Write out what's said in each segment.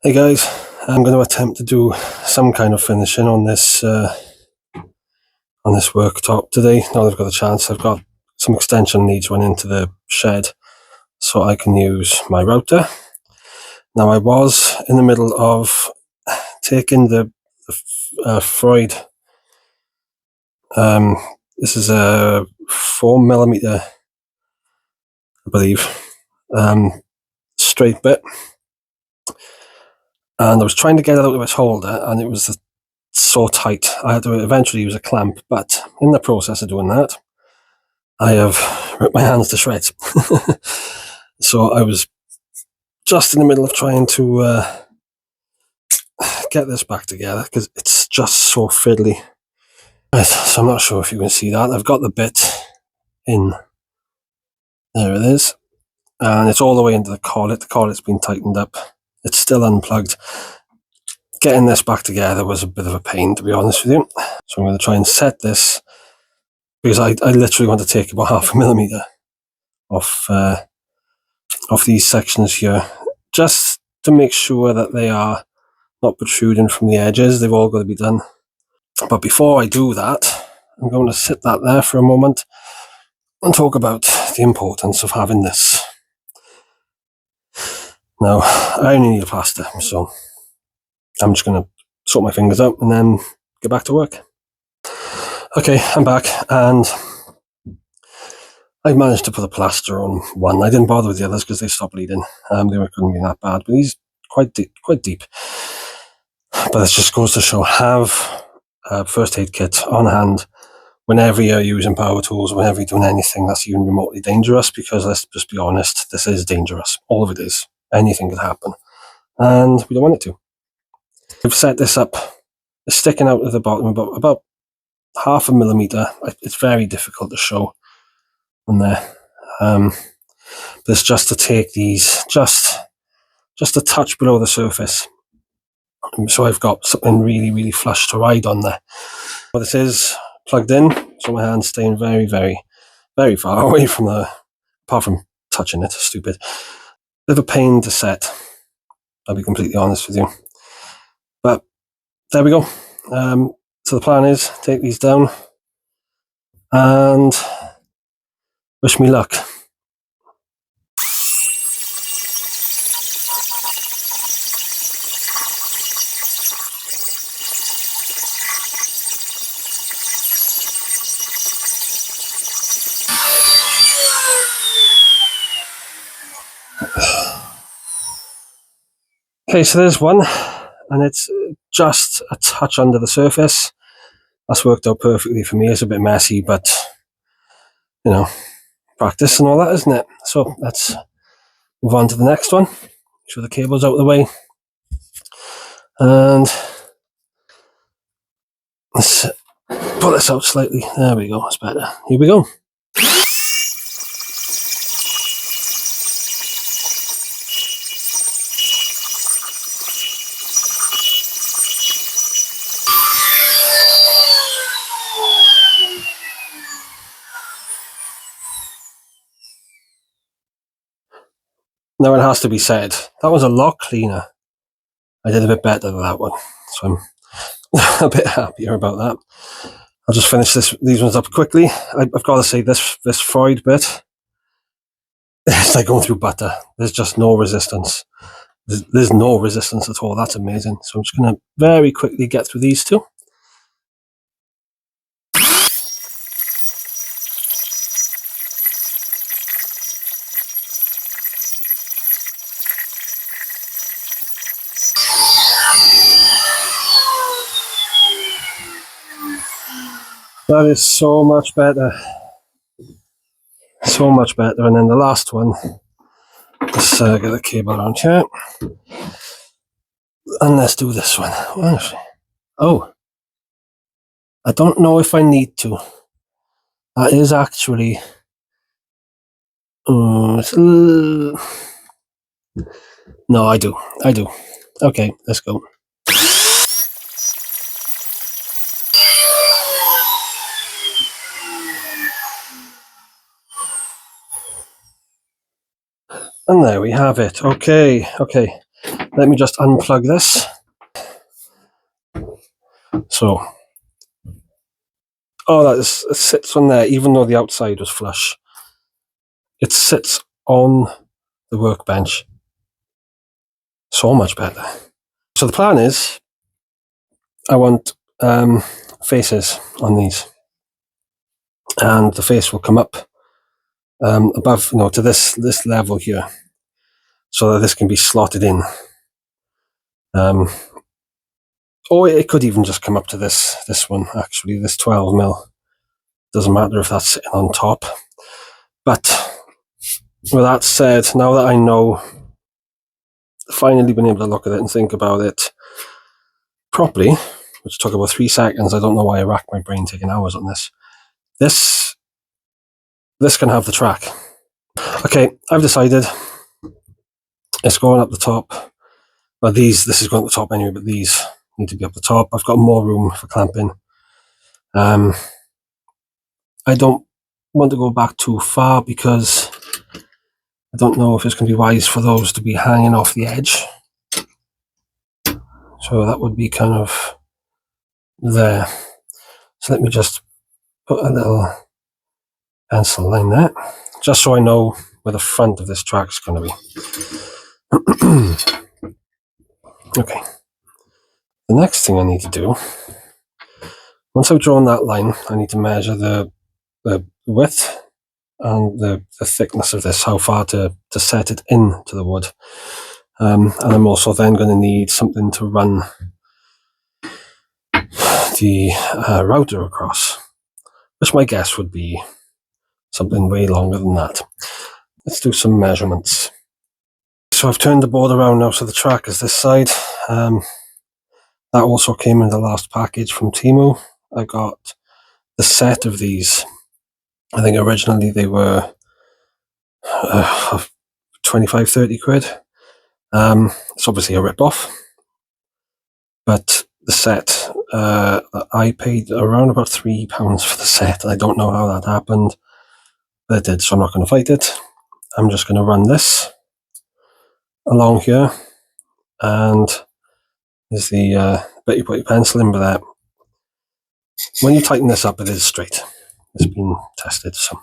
Hey guys, I'm going to attempt to do some kind of finishing on this worktop today. Now I've got a chance. I've got some extension leads run into the shed so I can use my router. Now I was in the middle of taking the Freud. This is a 4mm, I believe, straight bit, and I was trying to get it out of its holder, and it was so tight I had to eventually use a clamp, but in the process of doing that I have ripped my hands to shreds. So I was just in the middle of trying to get this back together because it's just so fiddly. Right, so I'm not sure if you can see that. I've got the bit in, there it is, and it's all the way into the collet. The collet's been tightened up, it's still unplugged. Getting this back together was a bit of a pain, to be honest with you. So I'm going to try and set this, because I literally want to take about 0.5 millimeter off these sections here, just to make sure that they are not protruding from the edges. They've all got to be done. But before I do that, I'm going to sit that there for a moment and talk about the importance of having this. Now, I only need a plaster, so I'm just going to sort my fingers out and then get back to work. Okay, I'm back, and I managed to put a plaster on one. I didn't bother with the others because they stopped bleeding. They couldn't be that bad, but these quite deep. But this just goes to show, have a first aid kit on hand whenever you're using power tools, whenever you're doing anything that's even remotely dangerous, because let's just be honest, this is dangerous. All of it is. Anything could happen, and we don't want it to. I've set this up. It's sticking out at the bottom about 0.5 millimeter. It's very difficult to show on there. But it's just to take these just a touch below the surface, so I've got something really flush to ride on there. But this is plugged in, so my hand's staying very far away from apart from touching it. Stupid. Bit of a pain to set, I'll be completely honest with you. But there we go. So the plan is take these down and wish me luck. Okay, so there's one, and it's just a touch under the surface. That's worked out perfectly for me. It's a bit messy, but you know, practice and all that, isn't it? So let's move on to the next one. Make sure the cable's out of the way, and let's pull this out slightly. There we go, that's better. Here we go. Now it has to be said, that was a lot cleaner. I did a bit better than that one, so I'm a bit happier about that. I'll just finish these ones up quickly. I've got to say, this Freud bit, it's like going through butter. There's just no resistance. There's no resistance at all. That's amazing. So I'm just going to very quickly get through these two. That is so much better. So much better. And then the last one, let's get the cable around here. And let's do this one. Oh, I don't know if I need to. That is actually... no, I do. Okay, let's go. And there we have it. Okay. Let me just unplug this. So, it sits on there, even though the outside was flush. It sits on the workbench. So much better. So the plan is, I want faces on these, and the face will come up above, to this level here, so that this can be slotted in. Or it could even just come up to this one, actually, this 12mm. Doesn't matter if that's sitting on top. But with that said, now that I know, finally been able to look at it and think about it properly, which took about 3 seconds. I don't know why I racked my brain taking hours on this. This can have the track. Okay, I've decided it's going up the top. Well, this is going up the top anyway, but these need to be up the top. I've got more room for clamping. I don't want to go back too far because I don't know if it's going to be wise for those to be hanging off the edge. So that would be kind of there. So let me just put a little pencil line there, just so I know where the front of this track is going to be. Okay. The next thing I need to do, once I've drawn that line, I need to measure the width and the thickness of this, how far to set it into the wood. And I'm also then going to need something to run the router across, which my guess would be something way longer than that. Let's do some measurements. So I've turned the board around now, so the track is this side. That also came in the last package from Temu. I got the set of these. I think originally they were 25, 30 quid. It's obviously a rip-off, but the set, I paid around about £3 for the set. I don't know how that happened, but it did, so I'm not going to fight it. I'm just going to run this along here, and there's the bit you put your pencil in, but that when you tighten this up, it is straight. It's been tested, so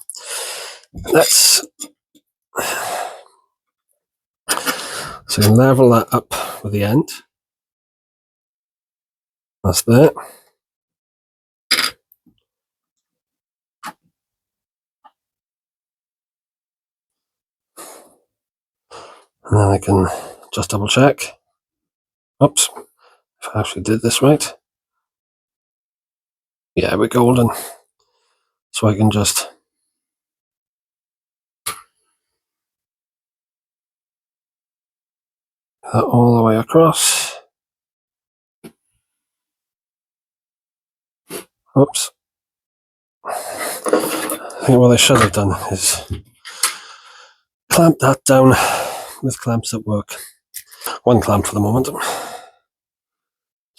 let's level that up with the end. That's there. And then I can just double check. Oops, if I actually did this right. Yeah, we're golden. So I can just that all the way across. Oops. I think what I should have done is clamp that down with clamps that work. One clamp for the moment.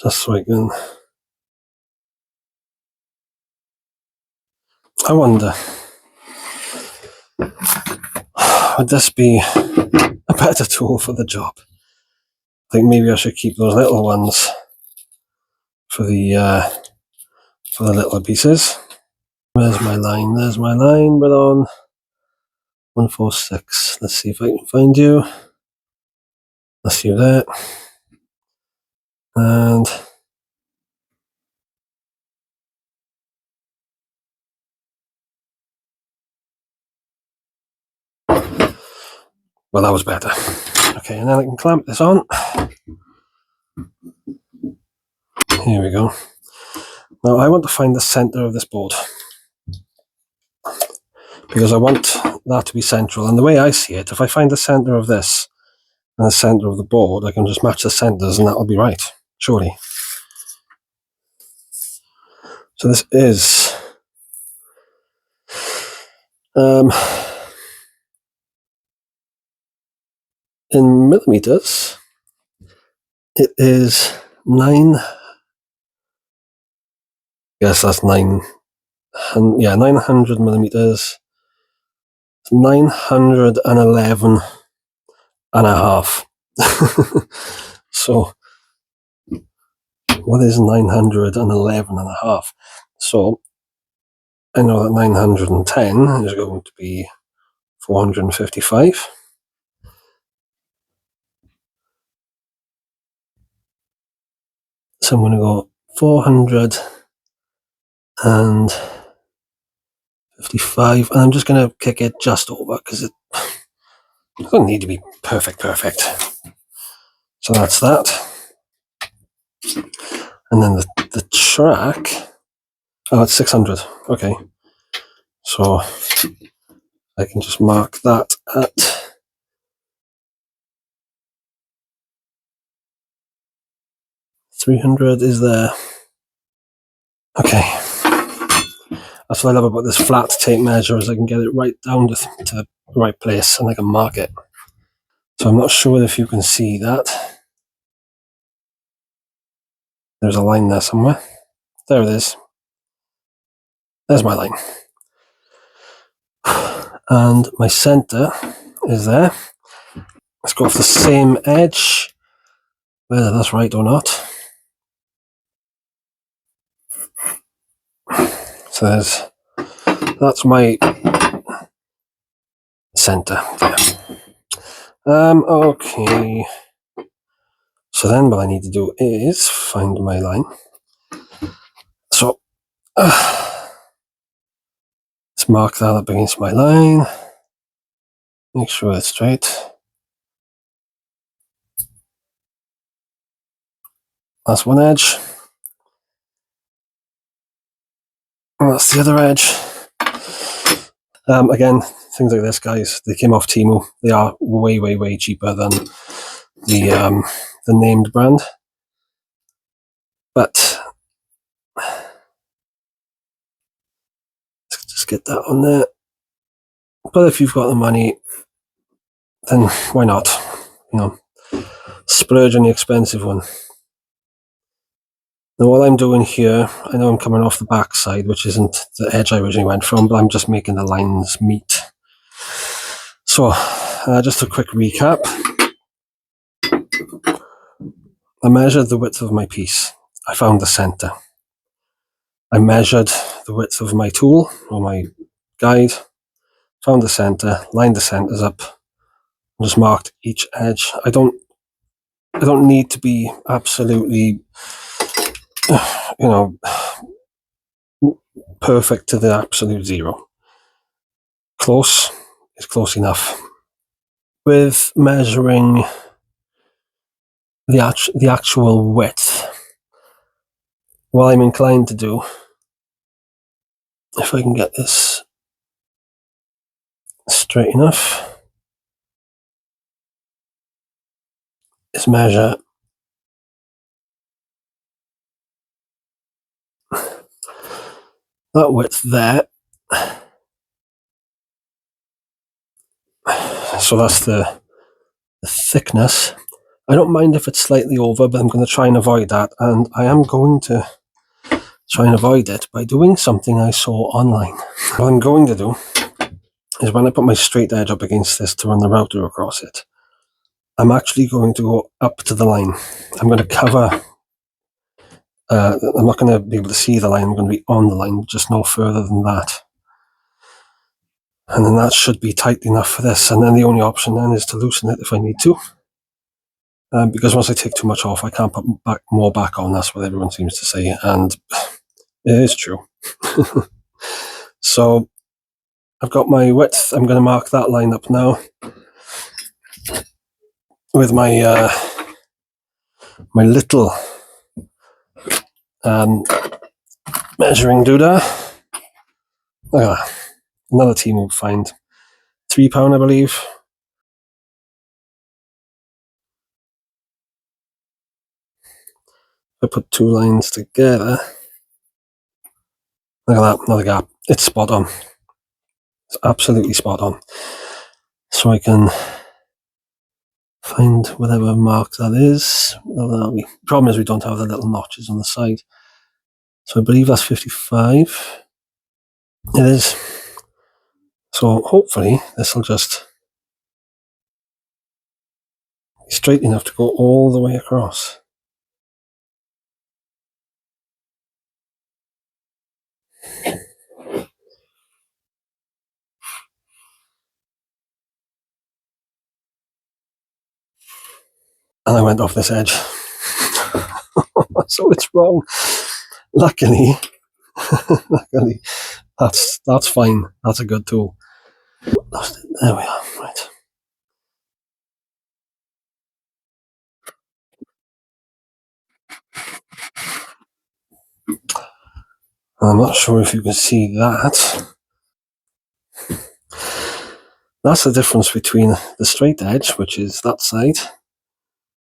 Just so I can... I wonder, would this be a better tool for the job? I think maybe I should keep those little ones for the little pieces. There's my line, we're on 146. Let's see if I can find you. That's you there. And well, that was better. Okay, and then I can clamp this on. Here we go. Now I want to find the center of this board, because I want that to be central. And the way I see it, if I find the center of this and the center of the board, I can just match the centers and that'll be right, surely. So this is in millimeters, it is 9. Yes, that's 9. Yeah, 900 millimeters. 911 and a half. So what is 911.5? So I know that 910 is going to be 455. So I'm going to go 455, and I'm just going to kick it just over because it doesn't need to be perfect. So that's that. And then the track, oh, it's 600. Okay. So I can just mark that at 300 is there. Okay. That's what I love about this flat tape measure, is I can get it right down to the right place and I can mark it. So I'm not sure if you can see that. There's a line there somewhere. There it is. There's my line. And my center is there. Let's go off the same edge, whether that's right or not. So that's my center there. Okay. So then what I need to do is find my line. So let's mark that up against my line. Make sure it's straight. That's one edge. And that's the other edge. Again, things like this, guys, they came off Temu. They are way cheaper than the named brand. But let's just get that on there. But if you've got the money, then why not? You know, splurge on the expensive one. Now what I'm doing here, I know I'm coming off the back side, which isn't the edge I originally went from, but I'm just making the lines meet. So, just a quick recap. I measured the width of my piece. I found the center. I measured the width of my tool, or my guide, found the center, lined the centers up, and just marked each edge. I don't need to be absolutely, perfect to the absolute zero. Close is close enough. With measuring the actual width, what I'm inclined to do, if I can get this straight enough, is measure that width there. So that's the thickness. I don't mind if it's slightly over, but I'm going to try and avoid that. And I am going to try and avoid it by doing something I saw online. What I'm going to do is, when I put my straight edge up against this to run the router across it, I'm actually going to go up to the line. I'm going to cover, I'm not going to be able to see the line, I'm going to be on the line, just no further than that. And then that should be tight enough for this. And then the only option then is to loosen it if I need to. Because once I take too much off, I can't put more back on. That's what everyone seems to say. And it is true. So I've got my width. I'm going to mark that line up now with my my little measuring doodah. Another team will find £3, I believe. I put two lines together. Look at that, another gap. It's spot on. It's absolutely spot on. So I can find whatever mark that is. The problem is we don't have the little notches on the side. So I believe that's 55. It is. So hopefully this will just straight enough to go all the way across. And I went off this edge. So it's wrong. Luckily, that's fine. That's a good tool. Lost it. There we are. Right. I'm not sure if you can see that. That's the difference between the straight edge, which is that side,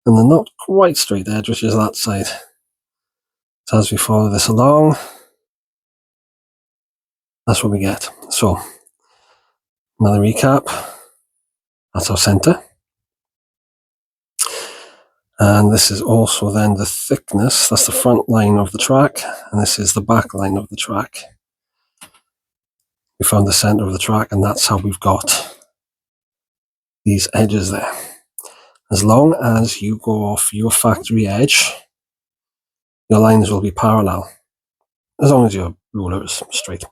and the not quite straight edge, which is that side. So as we follow this along, that's what we get. So, another recap. That's our center. And this is also then the thickness. That's the front line of the track, and this is the back line of the track. We found the center of the track, and that's how we've got these edges there. As long as you go off your factory edge, your lines will be parallel, as long as your ruler is straight.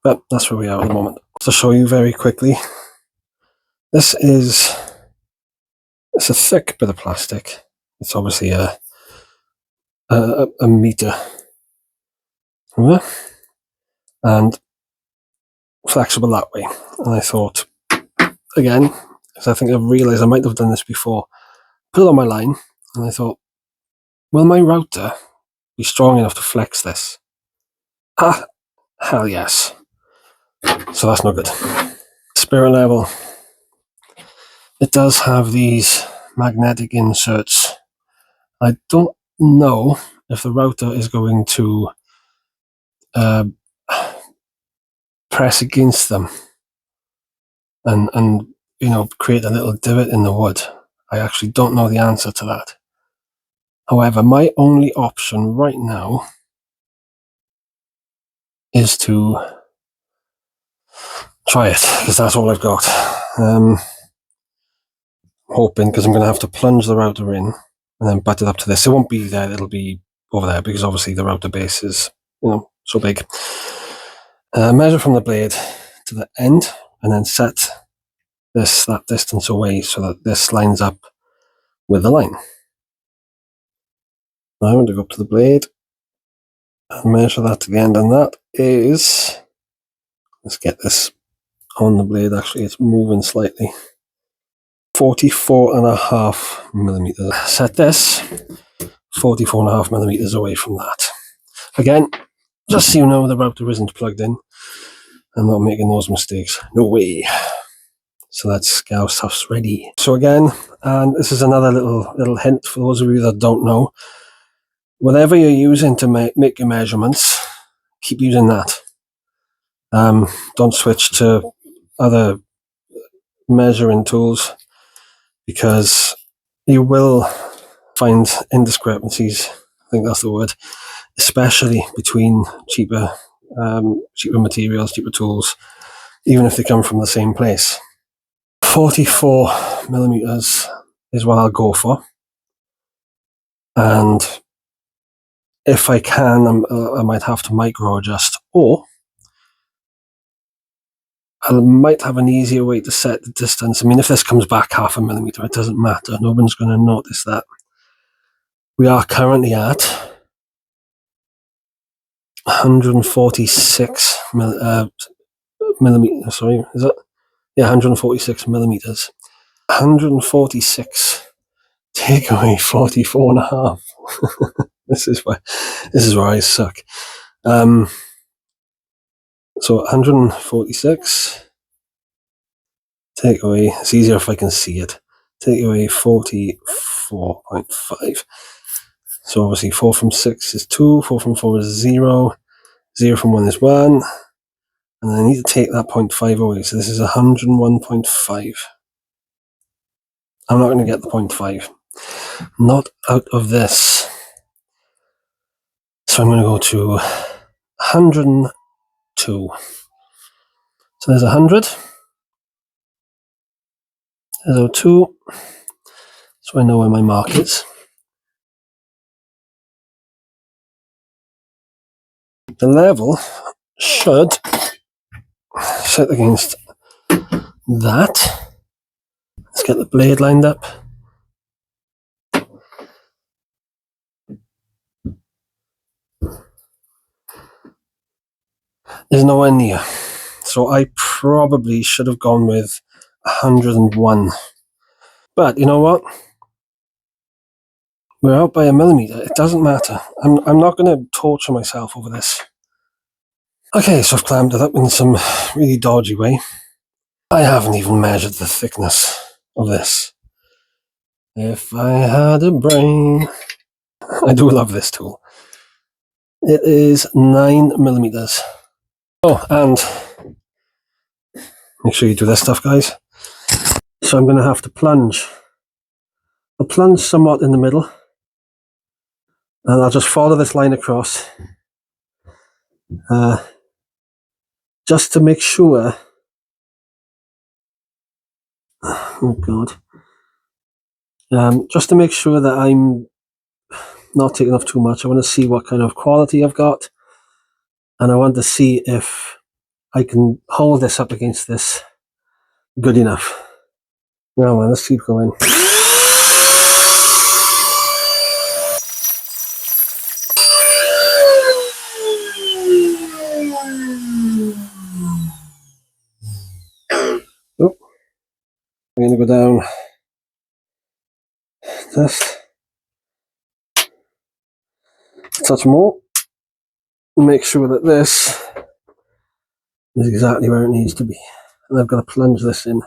But that's where we are at the moment. To show you very quickly, it's a thick bit of plastic. It's obviously a meter, and flexible that way. And I thought, again, because I think I've realized I might have done this before, put it on my line, and I thought, will my router be strong enough to flex this? Ah, hell yes. So that's no good. Spirit level. It does have these magnetic inserts. I don't know if the router is going to press against them and create a little divot in the wood. I actually don't know the answer to that. However, my only option right now is to try it, because that's all I've got. Hoping, because I'm going to have to plunge the router in and then butt it up to this. It won't be there, it'll be over there, because obviously the router base is, so big. Measure from the blade to the end, and then set that distance away so that this lines up with the line. Now I'm going to go up to the blade and measure that to the end, and that is, let's get this on the blade, actually it's moving slightly, 44.5 millimeters. Set this 44.5 millimeters away from that. Again, just so you know, the router isn't plugged in. I'm not making those mistakes. No way. So let's get our stuffs ready. So again, and this is another little hint for those of you that don't know, whatever you're using to make your measurements, keep using that. Don't switch to other measuring tools, because you will find indiscrepancies, I think that's the word, especially between cheaper materials, cheaper tools, even if they come from the same place. 44 millimeters is what I'll go for, and if I can, I might have to micro adjust, or I might have an easier way to set the distance. I mean, if this comes back 0.5 millimeter, it doesn't matter. No one's going to notice that. We are currently at 146 millimeters. Sorry, is it? Yeah, 146 millimeters. 146. Take away 44.5. This is where I suck. So 146. Take away. It's easier if I can see it. Take away 44.5. So obviously 4 from 6 is 2. 4 from 4 is 0. 0 from 1 is 1. And then I need to take that 0.5 away. So this is 101.5. I'm not going to get the 0.5. Not out of this. So I'm going to go to 102. So there's 100. There's 02. So so I know where my mark is. The level should set against that. Let's get the blade lined up. There's nowhere near. So I probably should have gone with 101. But you know what? We're out by a millimeter. It doesn't matter. I'm not going to torture myself over this. Okay, so I've clamped it up in some really dodgy way. I haven't even measured the thickness of this. If I had a brain. I do love this tool. It is 9 millimeters. Oh, and make sure you do this stuff, guys. So I'm going to have to plunge. I'll plunge somewhat in the middle. And I'll just follow this line across. Just to make sure. Oh, God. Just to make sure that I'm not taking off too much. I want to see what kind of quality I've got. And I want to see if I can hold this up against this good enough. Now, man, let's keep going. Oh, I'm going to go down. Just a touch more. Make sure that this is exactly where it needs to be. And I've got to plunge this in.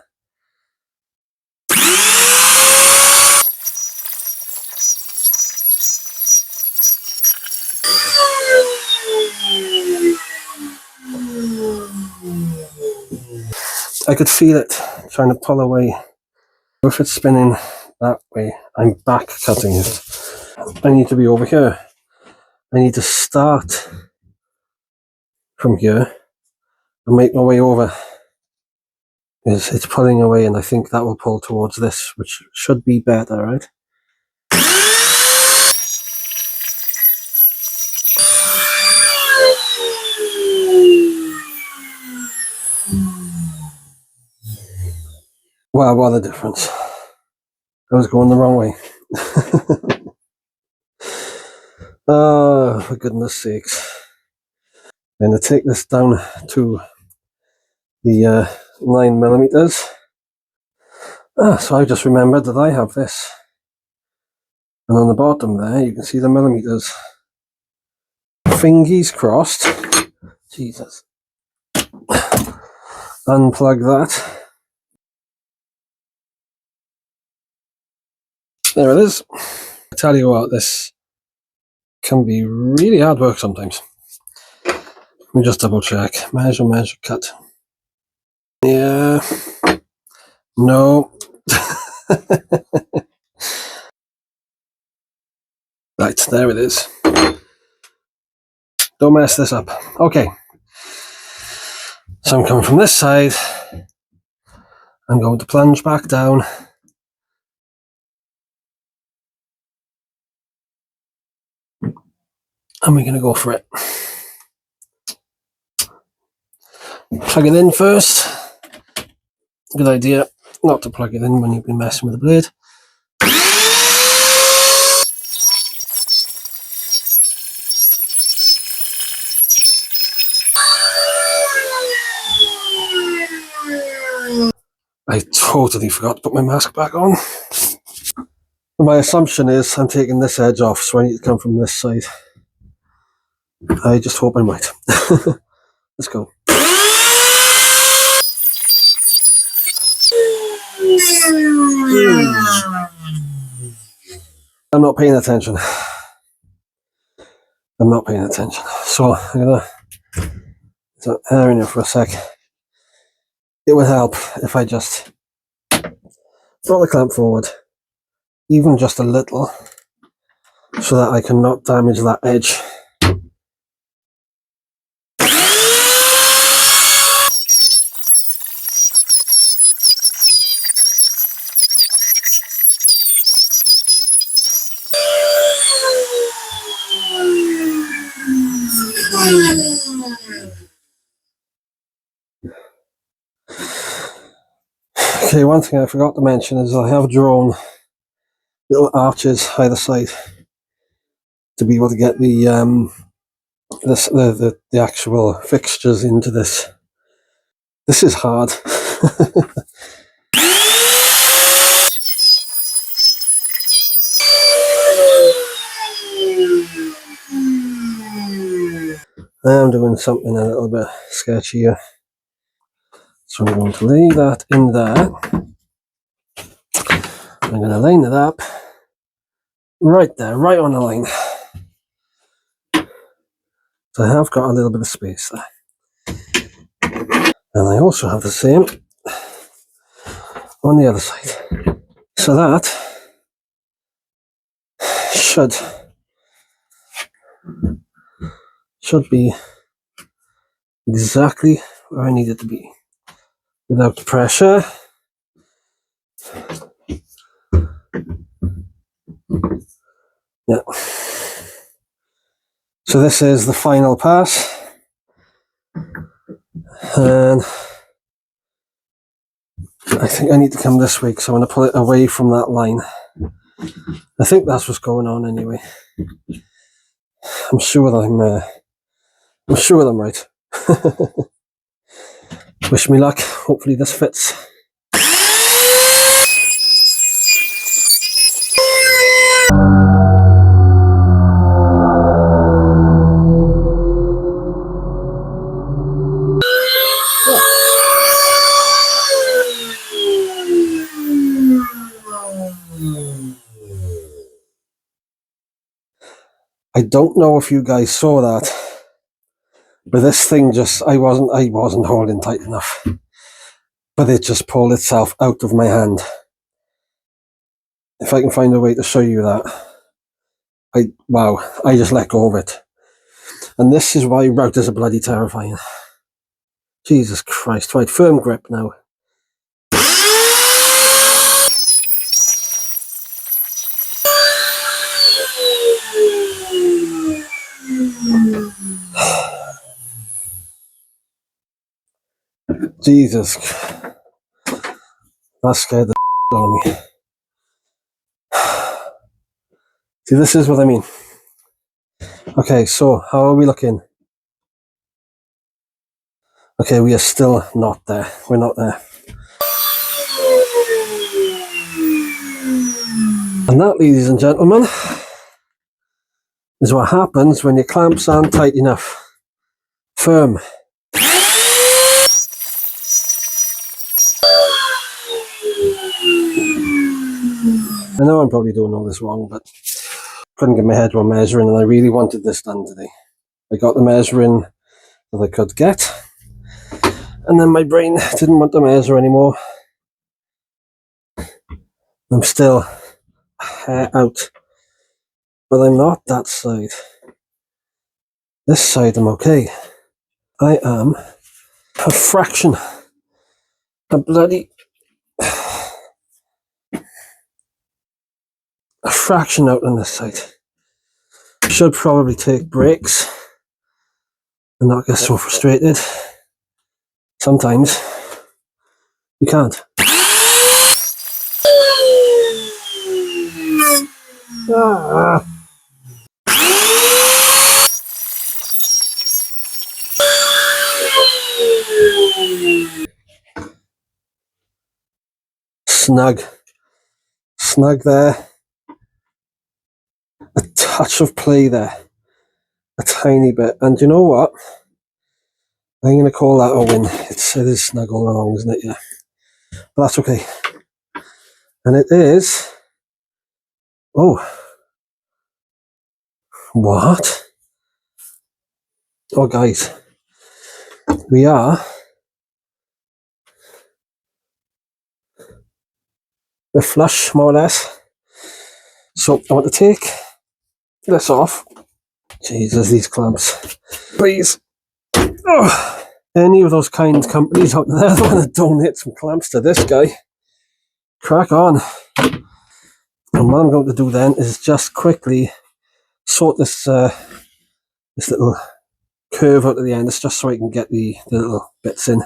I could feel it trying to pull away. If it's spinning that way, I'm back cutting it. I need to be over here. I need to start from here and make my way over. It's pulling away, and I think that will pull towards this, which should be better, right? Wow, what a difference. I was going the wrong way. Oh, for goodness sakes. I'm going to take this down to the 9 millimeters. So I just remembered that I have this. And on the bottom there, you can see the millimeters. Fingies crossed. Jesus. Unplug that. There it is. I tell you what, this can be really hard work sometimes. Let me just double check. Measure, cut. Yeah. No. Right, there it is. Don't mess this up. Okay. So I'm coming from this side. I'm going to plunge back down. And we're going to go for it. Plug it in first. Good idea not to plug it in when you've been messing with the blade. I totally forgot to put my mask back on. My assumption is I'm taking this edge off, so I need to come from this side. I just hope I'm right. Let's go. I'm not paying attention. I'm not paying attention. So I'm gonna put air in here for a sec. It would help if I just brought the clamp forward, even just a little, so that I can not damage that edge. Okay, one thing I forgot to mention is I have drawn little arches either side to be able to get the actual fixtures into this. This is hard. I am doing something a little bit sketchy here. So I'm going to lay that in there. I'm going to line it up right there, right on the line. So I have got a little bit of space there. And I also have the same on the other side. So that should be exactly where I need it to be without pressure. Yeah. So this is the final pass, and I think I need to come this way because I want to pull it away from that line. I think that's what's going on anyway. I'm sure I'm right. Wish me luck. Hopefully this fits. I don't know if you guys saw that, but this thing I wasn't holding tight enough, but it just pulled itself out of my hand. If I can find a way to show you that, I just let go of it. And this is why routers are bloody terrifying. Jesus Christ, right, firm grip now. Jesus, that scared the out of me. See, this is what I mean. Okay, so how are we looking? Okay, we are still not there. We're not there. And that, ladies and gentlemen, is what happens when your clamps aren't tight enough. Firm. I know I'm probably doing all this wrong, but couldn't get my head around measuring, and I really wanted this done today. I got the measuring that I could get, and then my brain didn't want to measure anymore. I'm still hair out, but I'm not that side. This side I'm okay. I am a fraction, a fraction out on this side. Should probably take breaks and not get so frustrated. Sometimes you can't. Snug there. A touch of play there. A tiny bit. And you know what? I'm going to call that a win. It is snug all along, isn't it? Yeah. But that's okay. And it is... Oh. What? Oh, guys. We're flush, more or less. So I want to take this off. Jesus, these clamps. Please. Oh. Any of those kind companies out there that want to donate some clamps to this guy, crack on. And what I'm going to do then is just quickly sort this little curve out at the end. It's just so I can get the little bits in.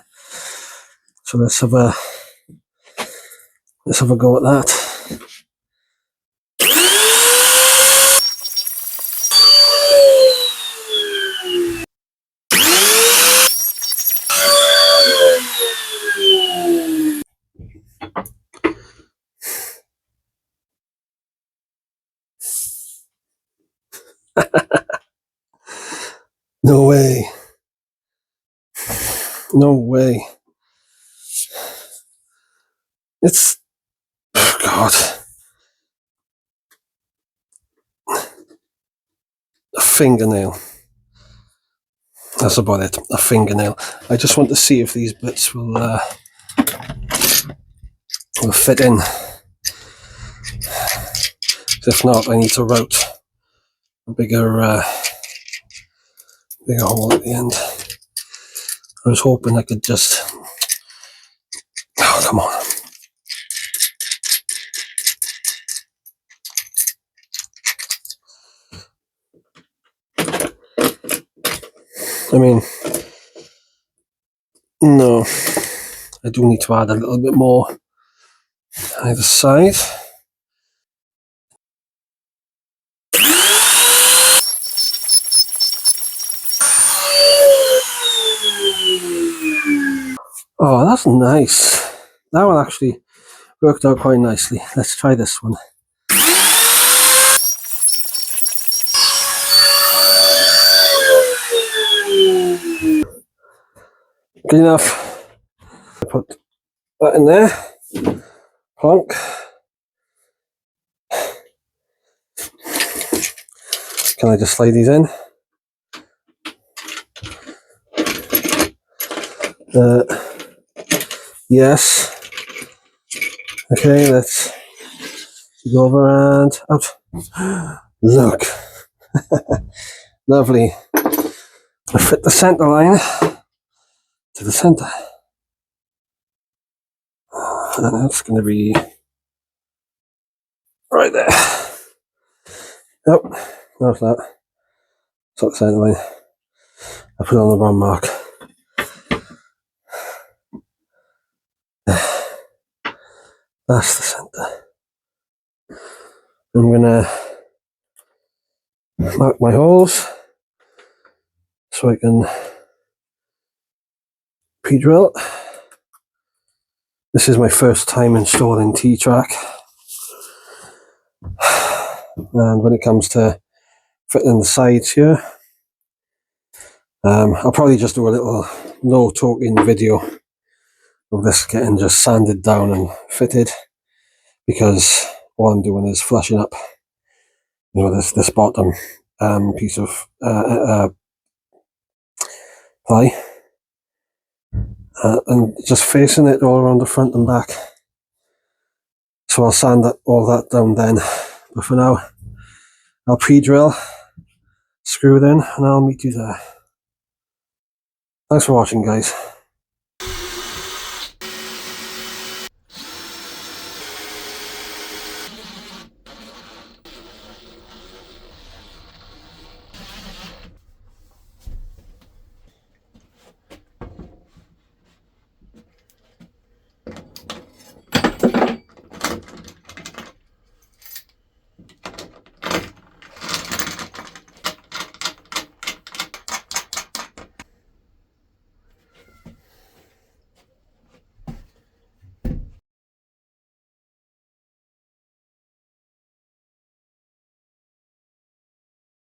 So let's have a go at that. No way. No way. It's, oh God. A fingernail. That's about it. A fingernail. I just want to see if these bits will fit in. If not, I need to route a bigger hole at the end. I was hoping I could just... Oh, come on. I mean, no. I do need to add a little bit more either side. Oh, that's nice. That one actually worked out quite nicely. Let's try this one. Good enough. I put that in there. Plonk. Can I just slide these in? Yes. Okay, let's go over and out. Look. Lovely. I fit the center line to the center. And that's going to be right there. Nope, no, it's not. It's not the center line. I put it on the wrong mark. That's the center. I'm going to mark my holes so I can pre-drill. This is my first time installing T-track. And when it comes to fitting the sides here, I'll probably just do a little no talking video of this getting just sanded down and fitted, because all I'm doing is flushing up, you know, this bottom piece of ply and just facing it all around the front and back. So I'll sand all that down then, but for now I'll pre-drill, screw it in, and I'll meet you there. Thanks for watching, guys.